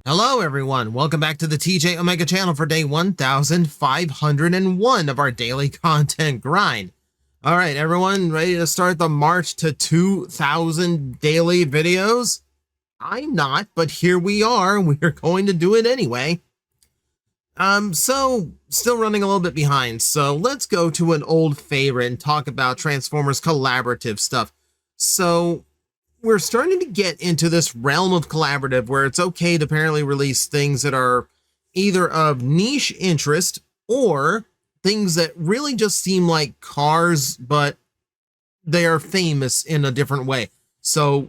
Hello everyone, welcome back to the TJOmega channel for day 1501 of our daily content grind. Alright everyone, ready to start the march to 2,000 daily videos? I'm not, but here we are, we're going to do it anyway. Still running a little bit behind, so let's go to an old favorite and talk about Transformers collaborative stuff. So, we're starting to get into this realm of collaborative where it's okay to apparently release things that are either of niche interest or things that really just seem like cars, but they are famous in a different way. So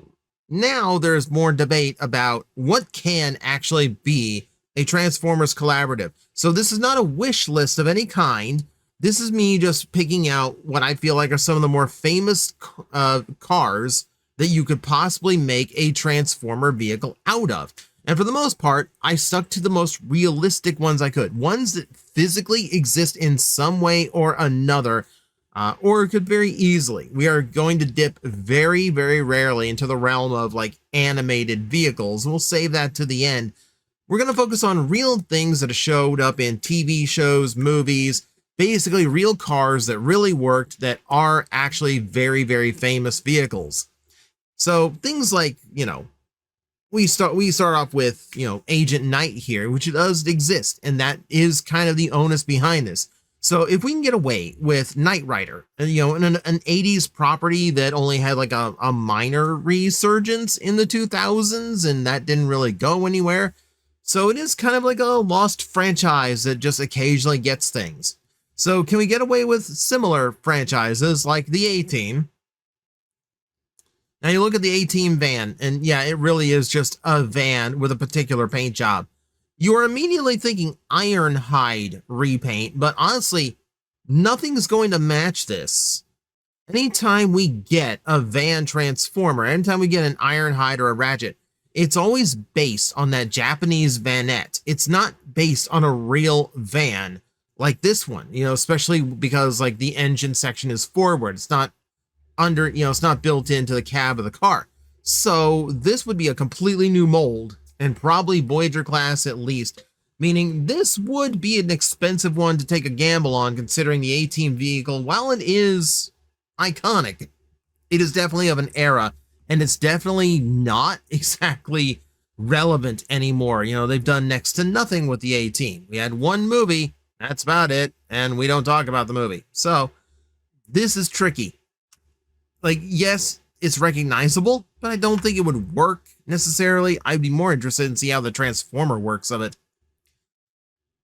now there's more debate about what can actually be a Transformers collaborative. So this is not a wish list of any kind. This is me just picking out what I feel like are some of the more famous cars that you could possibly make a Transformer vehicle out of. And for the most part, I stuck to the most realistic ones I could. Ones that physically exist in some way or another, or could very easily. We are going to dip very, very rarely into the realm of like animated vehicles. We'll save that to the end. We're going to focus on real things that have showed up in TV shows, movies, basically real cars that really worked that are actually very, very famous vehicles. So things like, we start off with, Agent Knight here, which does exist, and that is kind of the onus behind this. So if we can get away with Knight Rider, an 80s property that only had like a minor resurgence in the 2000s, and that didn't really go anywhere. So it is kind of like a lost franchise that just occasionally gets things. So can we get away with similar franchises like the A-Team? Now you look at the A-Team van, and yeah, it really is just a van with a particular paint job. You are immediately thinking Ironhide repaint, but honestly, nothing's going to match this. Anytime we get a van Transformer, anytime we get an Ironhide or a Ratchet, it's always based on that Japanese vanette. It's not based on a real van like this one, especially because like the engine section is forward. It's not under, it's not built into the cab of the car. So this would be a completely new mold and probably Voyager class at least, meaning this would be an expensive one to take a gamble on considering the A-Team vehicle. While it is iconic, it is definitely of an era and it's definitely not exactly relevant anymore. They've done next to nothing with the A-Team. We had one movie, that's about it, and we don't talk about the movie. So this is tricky. Like, yes, it's recognizable, but I don't think it would work necessarily. I'd be more interested in see how the Transformer works of it.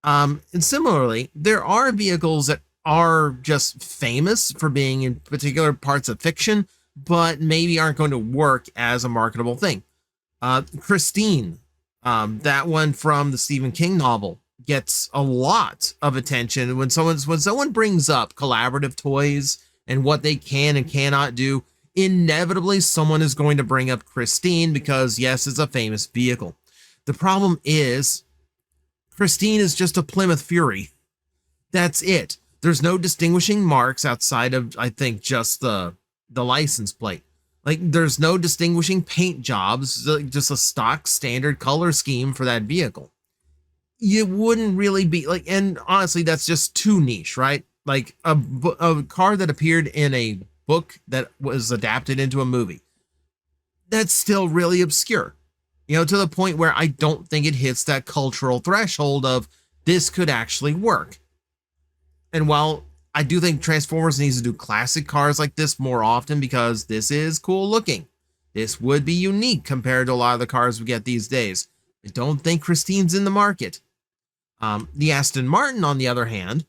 And similarly, there are vehicles that are just famous for being in particular parts of fiction, but maybe aren't going to work as a marketable thing. Christine, that one from the Stephen King novel, gets a lot of attention when someone brings up collaborative toys and what they can and cannot do. Inevitably, someone is going to bring up Christine because, yes, it's a famous vehicle. The problem is, Christine is just a Plymouth Fury. That's it. There's no distinguishing marks outside of, I think, just the license plate. Like, there's no distinguishing paint jobs, just a stock standard color scheme for that vehicle. You wouldn't really be, like, and honestly, that's just too niche, right? Like a car that appeared in a book that was adapted into a movie. That's still really obscure, to the point where I don't think it hits that cultural threshold of this could actually work. And while I do think Transformers needs to do classic cars like this more often because this is cool looking, this would be unique compared to a lot of the cars we get these days. I don't think Christine's in the market. The Aston Martin, on the other hand,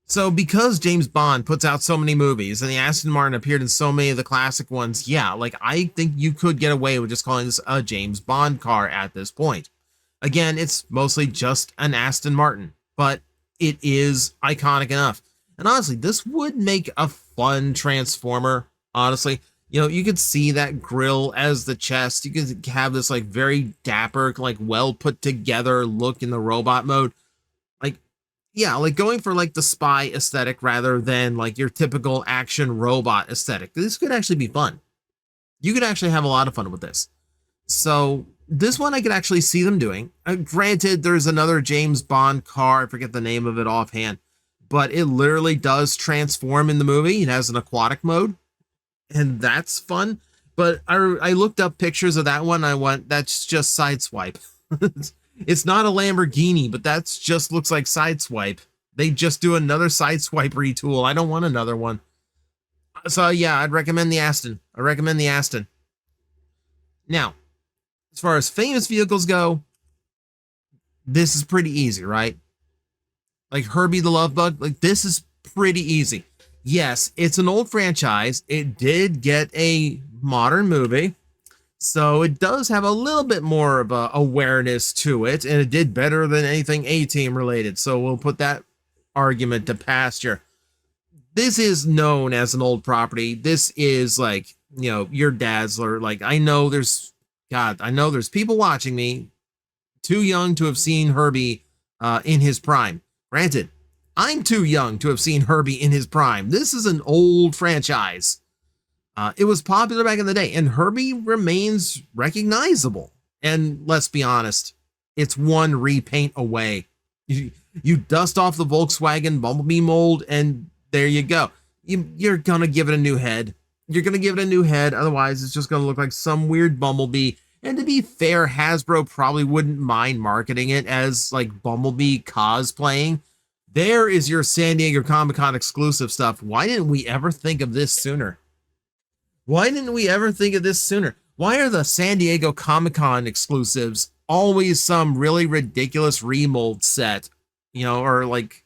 so because James Bond puts out so many movies and the Aston Martin appeared in so many of the classic ones, yeah, like I think you could get away with just calling this a James Bond car at this point. Again, it's mostly just an Aston Martin, but it is iconic enough. And honestly, this would make a fun Transformer, honestly. You could see that grille as the chest. You could have this like very dapper, like well put together look in the robot mode. Yeah, like going for like the spy aesthetic rather than like your typical action robot aesthetic. This could actually be fun. You could actually have a lot of fun with this. So This one I could actually see them doing. Granted, there's another James Bond car, I forget the name of it offhand, but it literally does transform in the movie. It has an aquatic mode, and that's fun. But I looked up pictures of that one. I went, that's just Sideswipe. It's not a Lamborghini, but that's just looks like Sideswipe. They just do another Sideswipe retool. I don't want another one. So yeah, I'd recommend the Aston. I recommend the Aston. Now, as far as famous vehicles go, this is pretty easy, right? Like Herbie the Love Bug, like this is pretty easy. Yes, it's an old franchise. It did get a modern movie, so it does have a little bit more of a awareness to it, and it did better than anything A-Team related. So we'll put that argument to pasture. This is known as an old property. This is like, you know, your Dazzler. Like I know there's people watching me too young to have seen Herbie in his prime. Granted, I'm too young to have seen Herbie in his prime. This is an old franchise. It was popular back in the day, and Herbie remains recognizable. And let's be honest, it's one repaint away. You dust off the Volkswagen Bumblebee mold, and there you go. You're going to give it a new head. You're going to give it a new head. Otherwise, it's just going to look like some weird Bumblebee. And to be fair, Hasbro probably wouldn't mind marketing it as like Bumblebee cosplaying. There is your San Diego Comic-Con exclusive stuff. Why didn't we ever think of this sooner? Why didn't we ever think of this sooner? Why are the San Diego Comic-Con exclusives always some really ridiculous remold set? You know, or like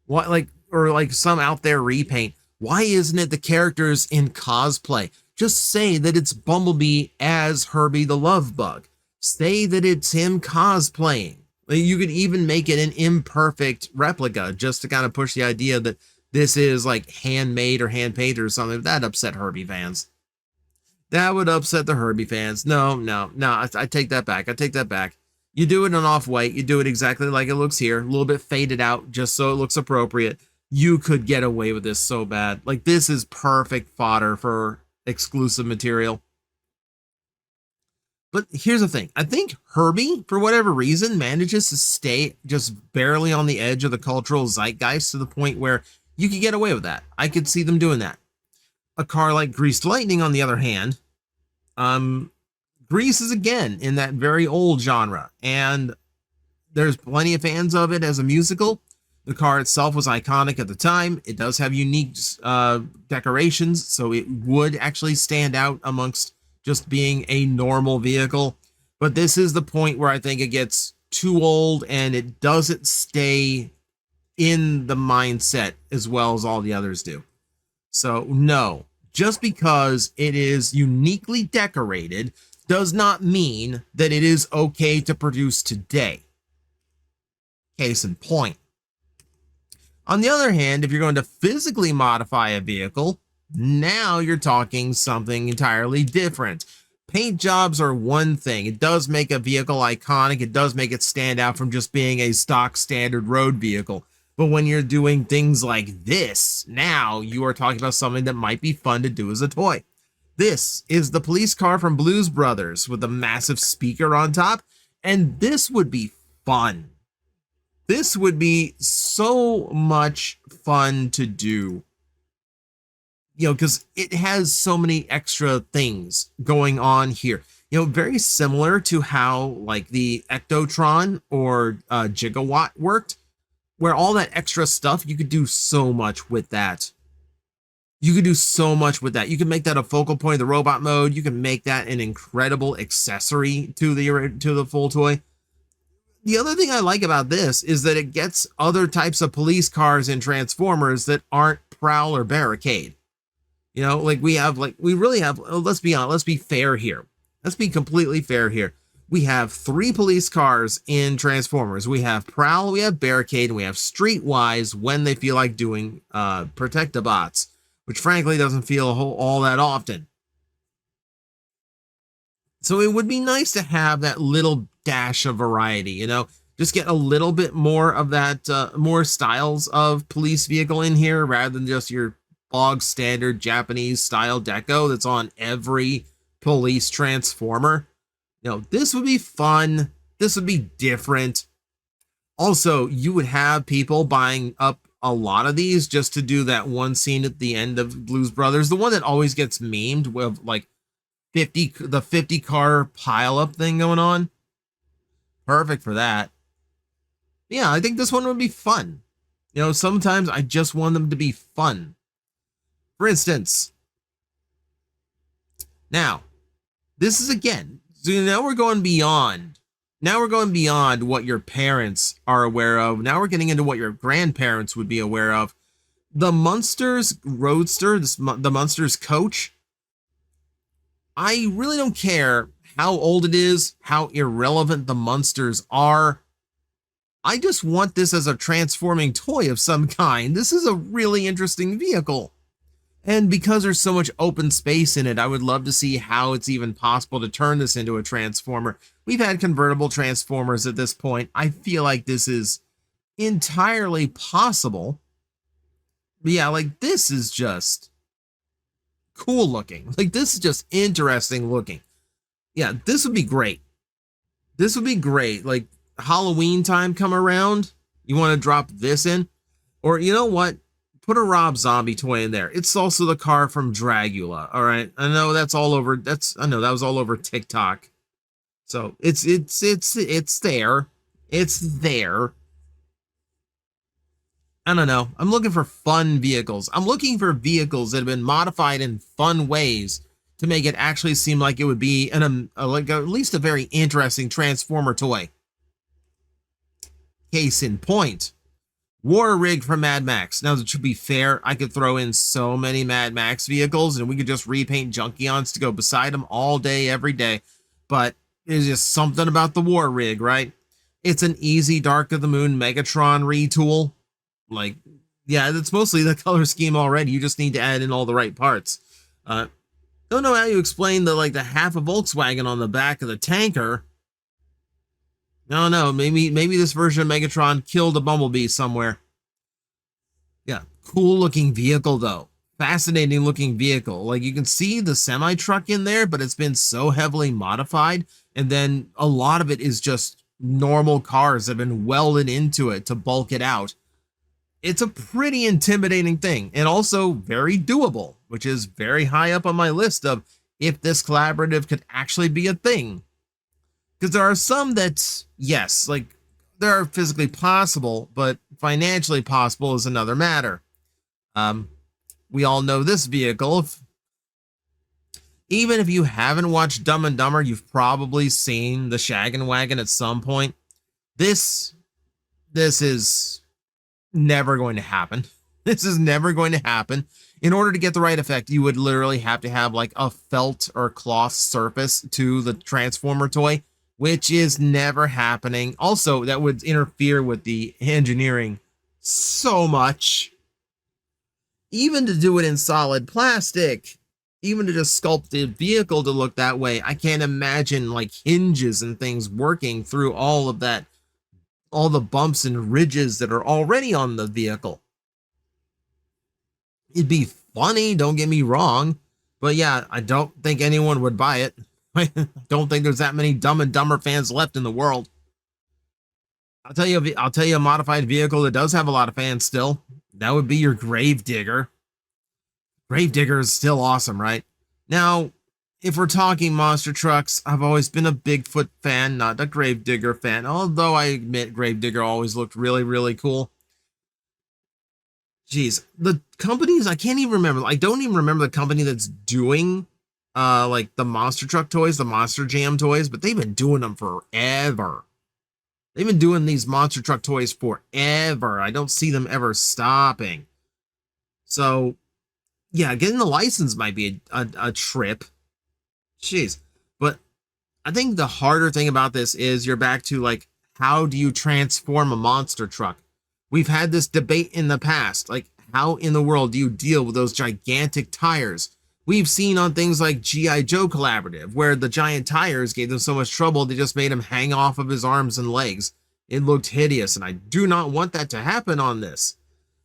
what, or some out there repaint. Why isn't it the characters in cosplay? Just say that it's Bumblebee as Herbie the Love Bug. Say that it's him cosplaying. You could even make it an imperfect replica just to kind of push the idea that this is like handmade or hand painted or something. That upset Herbie fans. That would upset the Herbie fans. No, I take that back. I take that back. You do it on off-white. You do it exactly like it looks here. A little bit faded out just so it looks appropriate. You could get away with this so bad. Like this is perfect fodder for exclusive material. But here's the thing. I think Herbie, for whatever reason, manages to stay just barely on the edge of the cultural zeitgeist to the point where you could get away with that. I could see them doing that. A car like Greased Lightning, on the other hand, Grease is again in that very old genre, and there's plenty of fans of it as a musical. The car itself was iconic at the time. It does have unique decorations, so it would actually stand out amongst just being a normal vehicle. But this is the point where I think it gets too old and it doesn't stay in the mindset as well as all the others do. So no, just because it is uniquely decorated does not mean that it is okay to produce today. Case in point. On the other hand, if you're going to physically modify a vehicle, now you're talking something entirely different. Paint jobs are one thing. It does make a vehicle iconic. It does make it stand out from just being a stock standard road vehicle. But when you're doing things like this, now you are talking about something that might be fun to do as a toy. This is the police car from Blues Brothers with a massive speaker on top, and this would be fun. This would be so much fun to do. You know, because it has so many extra things going on here. You know, very similar to how like the Ectotron or Gigawatt worked, where all that extra stuff, you could do so much with that. You could do so much with that. You can make that a focal point of the robot mode. You can make that an incredible accessory to the full toy. The other thing I like about this is that it gets other types of police cars in Transformers that aren't Prowl or Barricade. You know, like we really have, let's be honest, let's be fair here. Let's be completely fair here. We have 3 police cars in Transformers. We have Prowl, we have Barricade, and we have Streetwise when they feel like doing Protectabots, which frankly doesn't feel all that often. So it would be nice to have that little dash of variety, you know, just get a little bit more of that, more styles of police vehicle in here rather than just your bog standard Japanese style deco that's on every police Transformer. You know, this would be fun. This would be different. Also, you would have people buying up a lot of these just to do that one scene at the end of Blues Brothers, the one that always gets memed with like the 50 car pile up thing going on. Perfect for that. Yeah, I think this one would be fun. You know, sometimes I just want them to be fun. For instance, now, this is again, so now we're going beyond. Now we're going beyond what your parents are aware of. Now we're getting into what your grandparents would be aware of. The Munsters Roadster, the Munsters Coach, I really don't care how old it is, how irrelevant the Munsters are. I just want this as a transforming toy of some kind. This is a really interesting vehicle. And because there's so much open space in it, I would love to see how it's even possible to turn this into a transformer. We've had convertible transformers at this point. I feel like this is entirely possible. But yeah, like this is just cool looking. Like this is just interesting looking. Yeah, this would be great. This would be great. Like Halloween time come around, you want to drop this in? Or you know what? Put a Rob Zombie toy in there. It's also the car from Dragula. All right. I know that's all over. I know that was all over TikTok. So it's there. It's there. I don't know. I'm looking for fun vehicles. I'm looking for vehicles that have been modified in fun ways to make it actually seem like it would be like at least a very interesting Transformer toy. Case in point, War Rig from Mad Max. Now, to be fair, I could throw in so many Mad Max vehicles and we could just repaint Junkions to go beside them all day, every day. But there's just something about the War Rig, right? It's an easy Dark of the Moon Megatron retool. Like, yeah, that's mostly the color scheme already. You just need to add in all the right parts. Don't know how you explain the half a Volkswagen on the back of the tanker. No, maybe this version of Megatron killed a Bumblebee somewhere. Yeah, cool looking vehicle though. Fascinating looking vehicle. Like you can see the semi truck in there, but it's been so heavily modified. And then a lot of it is just normal cars that have been welded into it to bulk it out. It's a pretty intimidating thing and also very doable, which is very high up on my list of if this collaborative could actually be a thing. Because there are some that, yes, like they're physically possible, but financially possible is another matter. We all know this vehicle. Even if you haven't watched Dumb and Dumber, you've probably seen the Shaggin' Wagon at some point. This is never going to happen. This is never going to happen. In order to get the right effect, you would literally have to have like a felt or cloth surface to the Transformer toy, which is never happening. Also, that would interfere with the engineering so much. Even to do it in solid plastic, even to just sculpt the vehicle to look that way, I can't imagine like hinges and things working through all of that, all the bumps and ridges that are already on the vehicle. It'd be funny, don't get me wrong, but yeah, I don't think anyone would buy it. I don't think there's that many Dumb and Dumber fans left in the world. I'll tell you a modified vehicle that does have a lot of fans still. That would be your Gravedigger. Gravedigger is still awesome, right? Now, if we're talking monster trucks, I've always been a Bigfoot fan, not a Gravedigger fan, although I admit Gravedigger always looked really, really cool. Jeez, the companies, I can't even remember. I don't even remember the company that's doing like the monster truck toys, the Monster Jam toys, but they've been doing them forever. They've been doing these monster truck toys forever. I don't see them ever stopping. So, yeah, getting the license might be a trip. Jeez. But I think the harder thing about this is you're back to, like, how do you transform a monster truck? We've had this debate in the past. Like, how in the world do you deal with those gigantic tires? We've seen on things like G.I. Joe Collaborative, where the giant tires gave them so much trouble, they just made him hang off of his arms and legs. It looked hideous, and I do not want that to happen on this.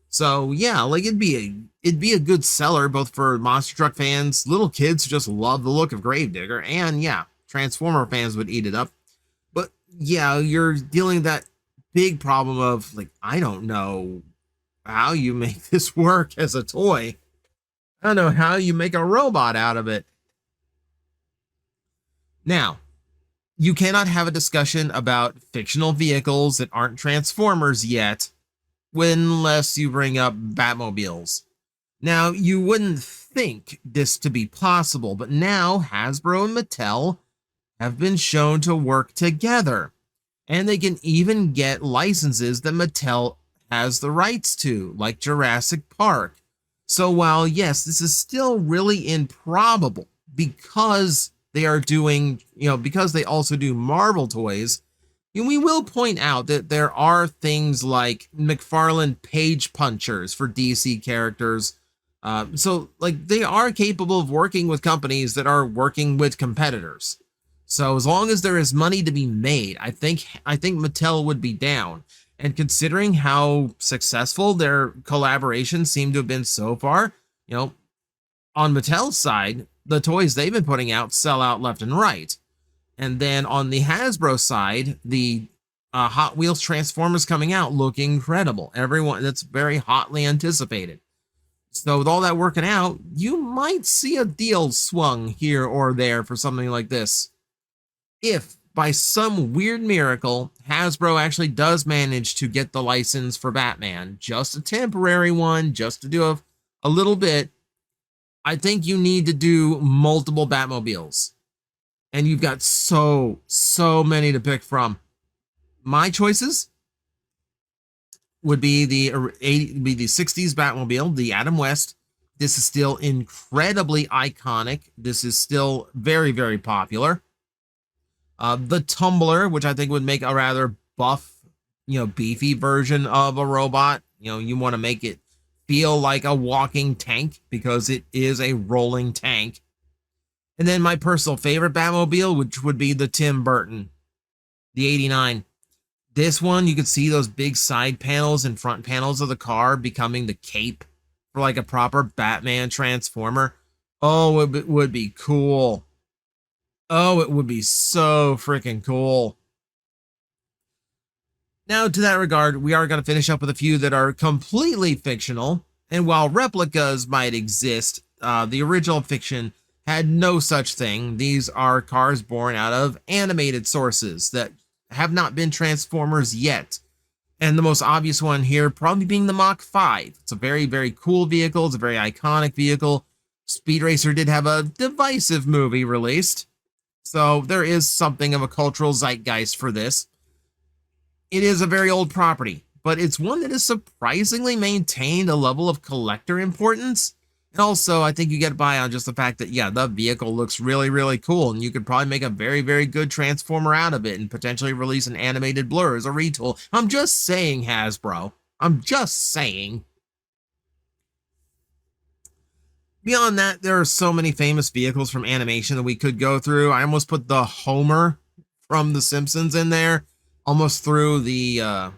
So yeah, like it'd be a good seller, both for monster truck fans, little kids who just love the look of Gravedigger, and yeah, Transformer fans would eat it up. But yeah, you're dealing with that big problem of, like, I don't know how you make this work as a toy. I don't know how you make a robot out of it. Now, you cannot have a discussion about fictional vehicles that aren't Transformers yet unless you bring up Batmobiles. Now, you wouldn't think this to be possible, but now Hasbro and Mattel have been shown to work together, and they can even get licenses that Mattel has the rights to, like Jurassic Park. So while, yes, this is still really improbable because they are doing, because they also do Marvel toys, we will point out that there are things like McFarlane page punchers for DC characters. So, like, they are capable of working with companies that are working with competitors. So as long as there is money to be made, I think Mattel would be down. And considering how successful their collaborations seem to have been so far, on Mattel's side, the toys they've been putting out sell out left and right. And then on the Hasbro side, the Hot Wheels Transformers coming out look incredible. Everyone, that's very hotly anticipated. So with all that working out, you might see a deal swung here or there for something like this. If by some weird miracle, Hasbro actually does manage to get the license for Batman, just a temporary one, just to do a little bit, I think you need to do multiple Batmobiles. And you've got so many to pick from. My choices would be the 60s Batmobile, the Adam West. This is still incredibly iconic. This is still very, very popular. The Tumbler, which I think would make a rather buff, beefy version of a robot. You want to make it feel like a walking tank because it is a rolling tank. And then my personal favorite Batmobile, which would be the Tim Burton, the 89. This one, you could see those big side panels and front panels of the car becoming the cape for like a proper Batman Transformer. Oh, it would be cool. Oh, it would be so freaking cool. Now, to that regard, we are going to finish up with a few that are completely fictional. And while replicas might exist, the original fiction had no such thing. These are cars born out of animated sources that have not been Transformers yet. And the most obvious one here probably being the Mach 5. It's a very, very cool vehicle. It's a very iconic vehicle. Speed Racer did have a divisive movie released, so there is something of a cultural zeitgeist for this. It is a very old property, but it's one that has surprisingly maintained a level of collector importance. And also, I think you get by on just the fact that, yeah, the vehicle looks really, really cool, and you could probably make a very, very good Transformer out of it and potentially release an animated Blur as a retool. I'm just saying, Hasbro. I'm just saying. Beyond that, there are so many famous vehicles from animation that we could go through. I almost put the Homer from The Simpsons in there. Almost threw the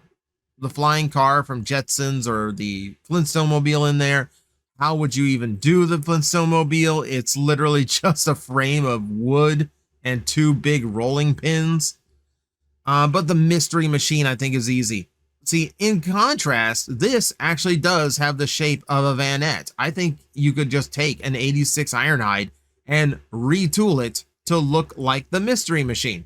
flying car from Jetsons or the Flintstone-mobile in there. How would you even do the Flintstone-mobile? It's literally just a frame of wood and two big rolling pins. But the Mystery Machine, I think, is easy. See, in contrast, this actually does have the shape of a Vanette. I think you could just take an 86 Ironhide and retool it to look like the Mystery Machine.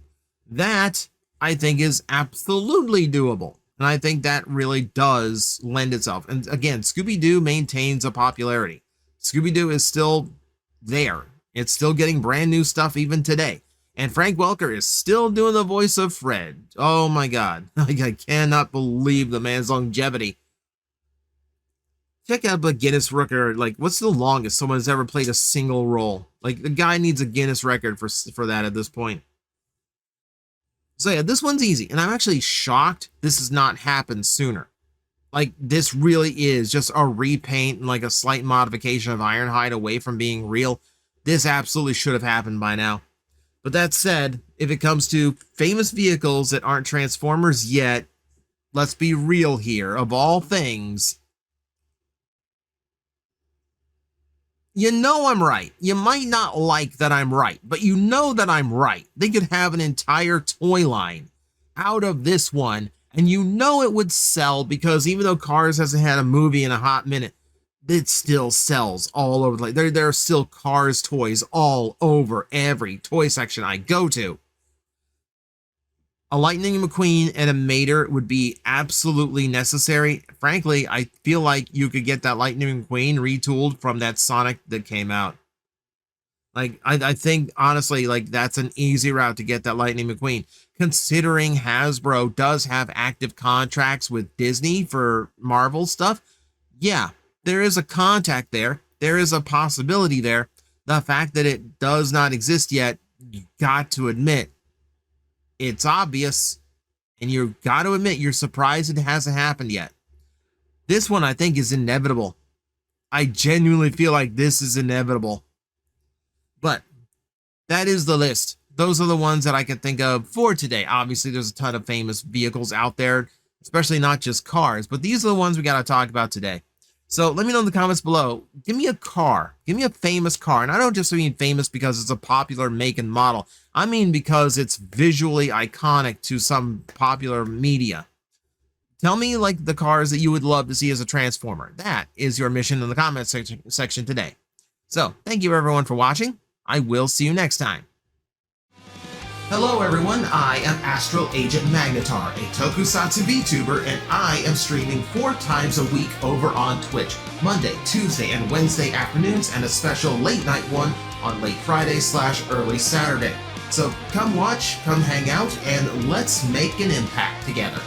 That, I think, is absolutely doable. And I think that really does lend itself. And again, Scooby-Doo maintains a popularity. Scooby-Doo is still there. It's still getting brand new stuff even today. And Frank Welker is still doing the voice of Fred. Oh my God. Like, I cannot believe the man's longevity. Check out the Guinness record. Like, what's the longest someone's ever played a single role? Like, the guy needs a Guinness record for that at this point. So yeah, this one's easy. And I'm actually shocked this has not happened sooner. Like, this really is just a repaint and like a slight modification of Ironhide away from being real. This absolutely should have happened by now. But that said, if it comes to famous vehicles that aren't Transformers yet, let's be real here. Of all things, You know I'm right. You might not like that I'm right, but you know that I'm right. They could have an entire toy line out of this one, and you know it would sell because even though Cars hasn't had a movie in a hot minute, it still sells all over the place. There are still Cars toys all over every toy section I go to. A Lightning McQueen and a Mater would be absolutely necessary. Frankly, I feel like you could get that Lightning McQueen retooled from that Sonic that came out. Like, I think, honestly, like, that's an easy route to get that Lightning McQueen. Considering Hasbro does have active contracts with Disney for Marvel stuff, yeah, there is a contact there. There is a possibility there. The fact that it does not exist yet, you got to admit, it's obvious, and you got to admit you're surprised it hasn't happened yet. This one, I think, is inevitable. I genuinely feel like this is inevitable. But that is the list. Those are the ones that I can think of for today. Obviously, there's a ton of famous vehicles out there, especially not just cars, but these are the ones we got to talk about today. So let me know in the comments below. Give me a car. Give me a famous car. And I don't just mean famous because it's a popular make and model. I mean because it's visually iconic to some popular media. Tell me like the cars that you would love to see as a Transformer. That is your mission in the comment section today. So thank you everyone for watching. I will see you next time. Hello everyone, I am Astral Agent Magnetar, a Tokusatsu VTuber, and I am streaming 4 times a week over on Twitch, Monday, Tuesday, and Wednesday afternoons, and a special late night one on late Friday/early Saturday. So come watch, come hang out, and let's make an impact together.